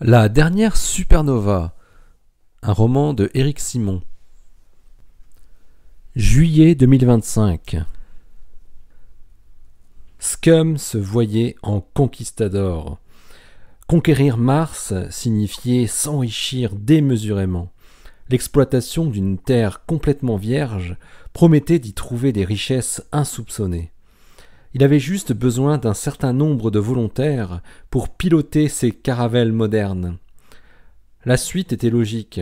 La dernière supernova, un roman de Éric Simon. Juillet 2025. Scum se voyait en conquistador. Conquérir Mars signifiait s'enrichir démesurément. L'exploitation d'une terre complètement vierge promettait d'y trouver des richesses insoupçonnées. Il avait juste besoin d'un certain nombre de volontaires pour piloter ces caravelles modernes. La suite était logique.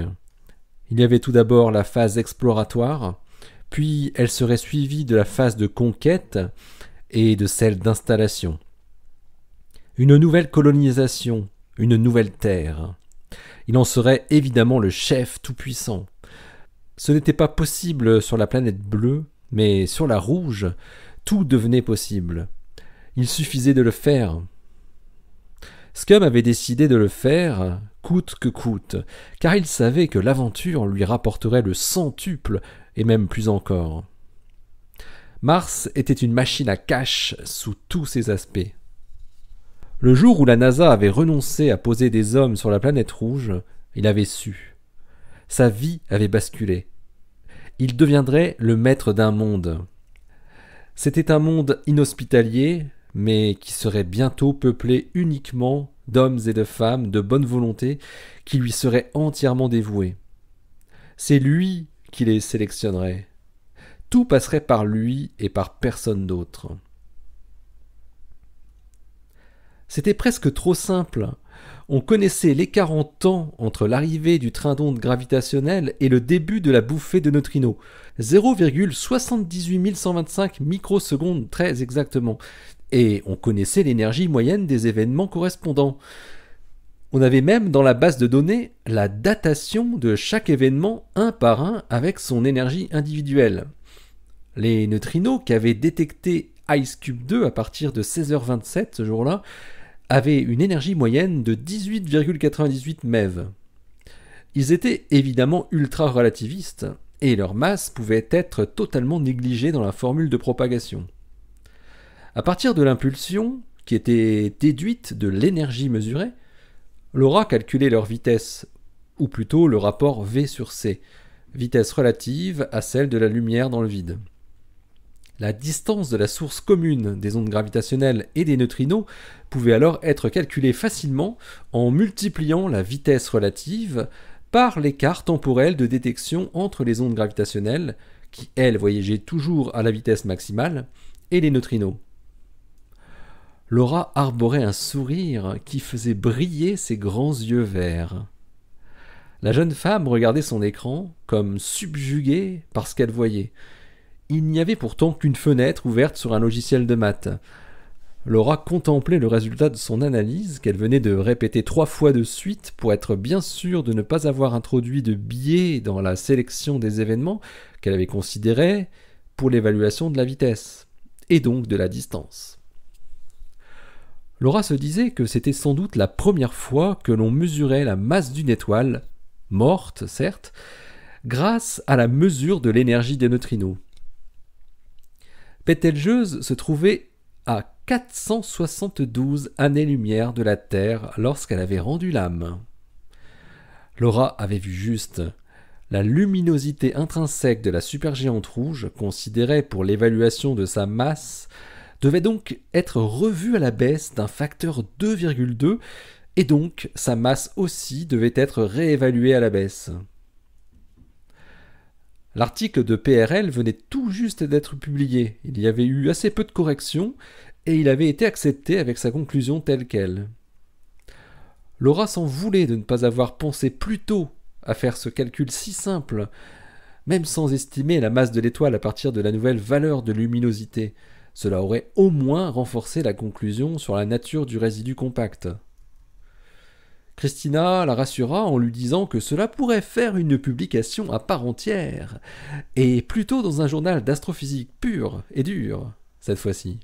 Il y avait tout d'abord la phase exploratoire, puis elle serait suivie de la phase de conquête et de celle d'installation. Une nouvelle colonisation, une nouvelle terre. Il en serait évidemment le chef tout-puissant. Ce n'était pas possible sur la planète bleue, mais sur la rouge, tout devenait possible. Il suffisait de le faire. Scum avait décidé de le faire, coûte que coûte, car il savait que l'aventure lui rapporterait le centuple, et même plus encore. Mars était une machine à cash sous tous ses aspects. Le jour où la NASA avait renoncé à poser des hommes sur la planète rouge, il avait su. Sa vie avait basculé. Il deviendrait le maître d'un monde. C'était un monde inhospitalier, mais qui serait bientôt peuplé uniquement d'hommes et de femmes de bonne volonté qui lui seraient entièrement dévoués. C'est lui qui les sélectionnerait. Tout passerait par lui et par personne d'autre. C'était presque trop simple. On connaissait l'écart en temps entre l'arrivée du train d'onde gravitationnel et le début de la bouffée de neutrinos. 0,78125 microsecondes très exactement. Et on connaissait l'énergie moyenne des événements correspondants. On avait même dans la base de données la datation de chaque événement un par un avec son énergie individuelle. Les neutrinos qu'avait détecté IceCube 2 à partir de 16h27 ce jour-là avaient une énergie moyenne de 18,98 MeV. Ils étaient évidemment ultra-relativistes, et leur masse pouvait être totalement négligée dans la formule de propagation. À partir de l'impulsion, qui était déduite de l'énergie mesurée, Laura calculait leur vitesse, ou plutôt le rapport V sur C, vitesse relative à celle de la lumière dans le vide. La distance de la source commune des ondes gravitationnelles et des neutrinos pouvait alors être calculée facilement en multipliant la vitesse relative par l'écart temporel de détection entre les ondes gravitationnelles, qui elles voyageaient toujours à la vitesse maximale, et les neutrinos. Laura arborait un sourire qui faisait briller ses grands yeux verts. La jeune femme regardait son écran comme subjuguée par ce qu'elle voyait. Il n'y avait pourtant qu'une fenêtre ouverte sur un logiciel de maths. Laura contemplait le résultat de son analyse, qu'elle venait de répéter 3 fois de suite pour être bien sûre de ne pas avoir introduit de biais dans la sélection des événements qu'elle avait considérés pour l'évaluation de la vitesse, et donc de la distance. Laura se disait que c'était sans doute la première fois que l'on mesurait la masse d'une étoile, morte certes, grâce à la mesure de l'énergie des neutrinos. Bételgeuse se trouvait à 472 années-lumière de la Terre lorsqu'elle avait rendu l'âme. Laura avait vu juste. La luminosité intrinsèque de la supergéante rouge, considérée pour l'évaluation de sa masse, devait donc être revue à la baisse d'un facteur 2,2 et donc sa masse aussi devait être réévaluée à la baisse. L'article de PRL venait tout juste d'être publié, il y avait eu assez peu de corrections et il avait été accepté avec sa conclusion telle qu'elle. Laura s'en voulait de ne pas avoir pensé plus tôt à faire ce calcul si simple, même sans estimer la masse de l'étoile à partir de la nouvelle valeur de luminosité. Cela aurait au moins renforcé la conclusion sur la nature du résidu compact. Christina la rassura en lui disant que cela pourrait faire une publication à part entière, et plutôt dans un journal d'astrophysique pur et dur, cette fois-ci.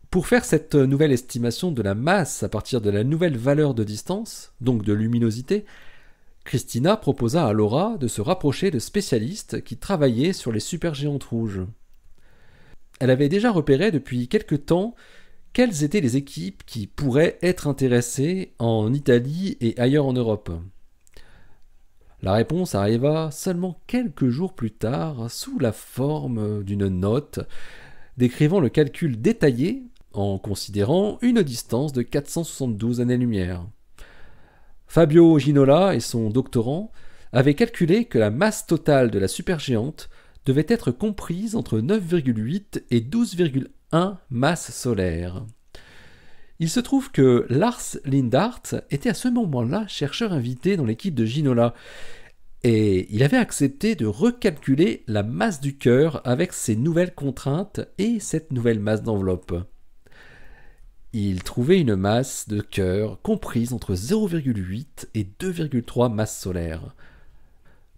Pour faire cette nouvelle estimation de la masse à partir de la nouvelle valeur de distance, donc de luminosité, Christina proposa à Laura de se rapprocher de spécialistes qui travaillaient sur les supergéantes rouges. Elle avait déjà repéré depuis quelque temps Quelles étaient les équipes qui pourraient être intéressées en Italie et ailleurs en Europe? La réponse arriva seulement quelques jours plus tard sous la forme d'une note décrivant le calcul détaillé en considérant une distance de 472 années-lumière. Fabio Ginola et son doctorant avaient calculé que la masse totale de la supergéante devait être comprise entre 9,8 et 12,1 masses solaires. Il se trouve que Lars Lindart était à ce moment-là chercheur invité dans l'équipe de Ginola, et il avait accepté de recalculer la masse du cœur avec ces nouvelles contraintes et cette nouvelle masse d'enveloppe. Il trouvait une masse de cœur comprise entre 0,8 et 2,3 masses solaires,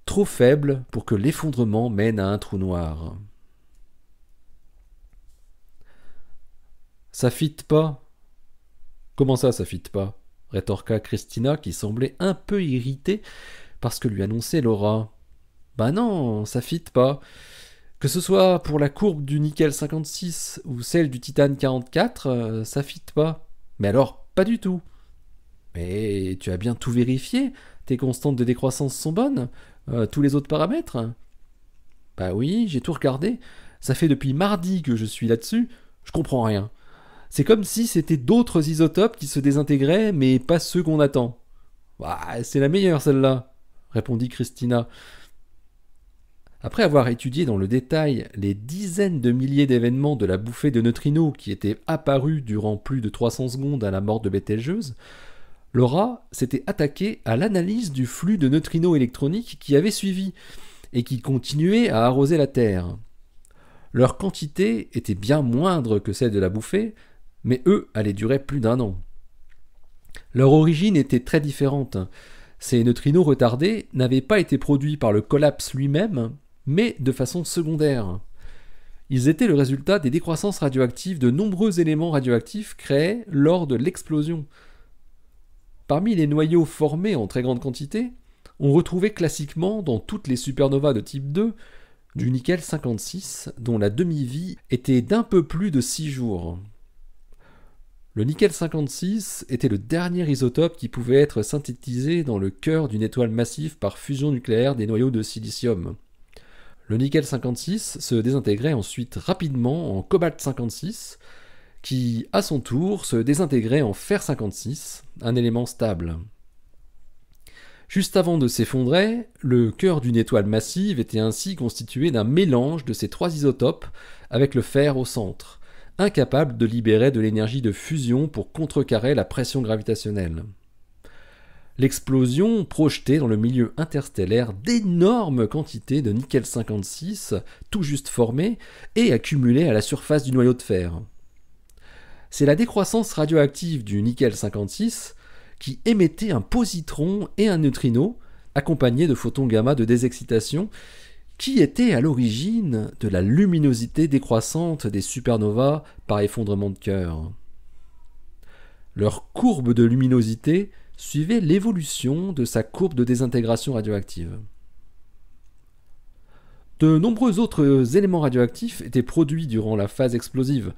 trop faible pour que l'effondrement mène à un trou noir. Ça fit pas. Comment ça fit pas? Rétorqua Christina qui semblait un peu irritée par ce que lui annonçait Laura. Ben non, ça fit pas. Que ce soit pour la courbe du nickel 56 ou celle du titane 44, ça fit pas. Mais alors, pas du tout. Mais tu as bien tout vérifié? Tes constantes de décroissance sont bonnes? Tous les autres paramètres? Bah oui, j'ai tout regardé. Ça fait depuis mardi que je suis là-dessus. Je comprends rien. C'est comme si c'était d'autres isotopes qui se désintégraient, mais pas ceux qu'on attend. Bah, c'est la meilleure celle-là, répondit Christina. Après avoir étudié dans le détail les dizaines de milliers d'événements de la bouffée de neutrinos qui étaient apparus durant plus de 300 secondes à la mort de Bételgeuse, Laura s'était attaquée à l'analyse du flux de neutrinos électroniques qui avait suivi et qui continuait à arroser la Terre. Leur quantité était bien moindre que celle de la bouffée, mais eux allaient durer plus d'un an. Leur origine était très différente. Ces neutrinos retardés n'avaient pas été produits par le collapse lui-même, mais de façon secondaire. Ils étaient le résultat des décroissances radioactives de nombreux éléments radioactifs créés lors de l'explosion. Parmi les noyaux formés en très grande quantité, on retrouvait classiquement dans toutes les supernovas de type 2 du nickel 56, dont la demi-vie était d'un peu plus de 6 jours. Le nickel 56 était le dernier isotope qui pouvait être synthétisé dans le cœur d'une étoile massive par fusion nucléaire des noyaux de silicium. Le nickel 56 se désintégrait ensuite rapidement en cobalt 56, qui, à son tour, se désintégrait en fer 56, un élément stable. Juste avant de s'effondrer, le cœur d'une étoile massive était ainsi constitué d'un mélange de ces trois isotopes avec le fer au centre, incapable de libérer de l'énergie de fusion pour contrecarrer la pression gravitationnelle. L'explosion projetait dans le milieu interstellaire d'énormes quantités de nickel 56, tout juste formées et accumulées à la surface du noyau de fer. C'est la décroissance radioactive du nickel 56 qui émettait un positron et un neutrino, accompagnés de photons gamma de désexcitation, qui étaient à l'origine de la luminosité décroissante des supernovas par effondrement de cœur. Leur courbe de luminosité suivait l'évolution de sa courbe de désintégration radioactive. De nombreux autres éléments radioactifs étaient produits durant la phase explosive,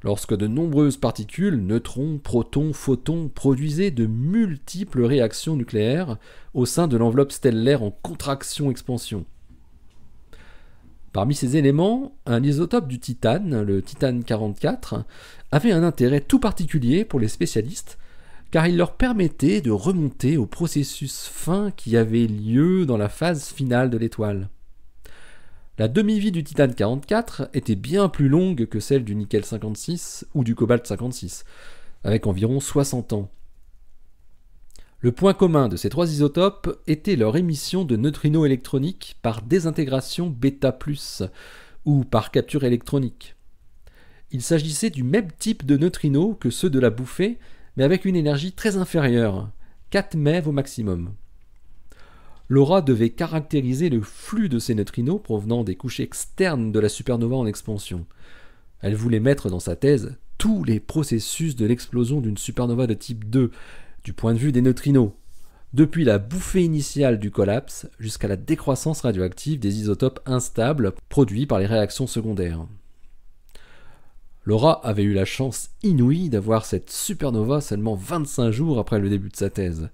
lorsque de nombreuses particules, neutrons, protons, photons, produisaient de multiples réactions nucléaires au sein de l'enveloppe stellaire en contraction-expansion. Parmi ces éléments, un isotope du titane, le titane 44, avait un intérêt tout particulier pour les spécialistes, car il leur permettait de remonter au processus fin qui avait lieu dans la phase finale de l'étoile. La demi-vie du titane 44 était bien plus longue que celle du nickel 56 ou du cobalt 56, avec environ 60 ans. Le point commun de ces trois isotopes était leur émission de neutrinos électroniques par désintégration β+, ou par capture électronique. Il s'agissait du même type de neutrinos que ceux de la bouffée, mais avec une énergie très inférieure, 4 MeV au maximum. Laura devait caractériser le flux de ces neutrinos provenant des couches externes de la supernova en expansion. Elle voulait mettre dans sa thèse tous les processus de l'explosion d'une supernova de type 2, du point de vue des neutrinos, depuis la bouffée initiale du collapse jusqu'à la décroissance radioactive des isotopes instables produits par les réactions secondaires. Laura avait eu la chance inouïe d'avoir cette supernova seulement 25 jours après le début de sa thèse.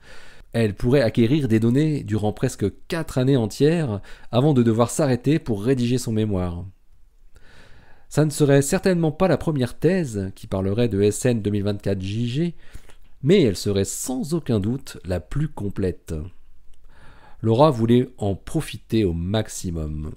Elle pourrait acquérir des données durant presque 4 années entières avant de devoir s'arrêter pour rédiger son mémoire. Ça ne serait certainement pas la première thèse qui parlerait de SN 2024 JG, mais elle serait sans aucun doute la plus complète. Laura voulait en profiter au maximum.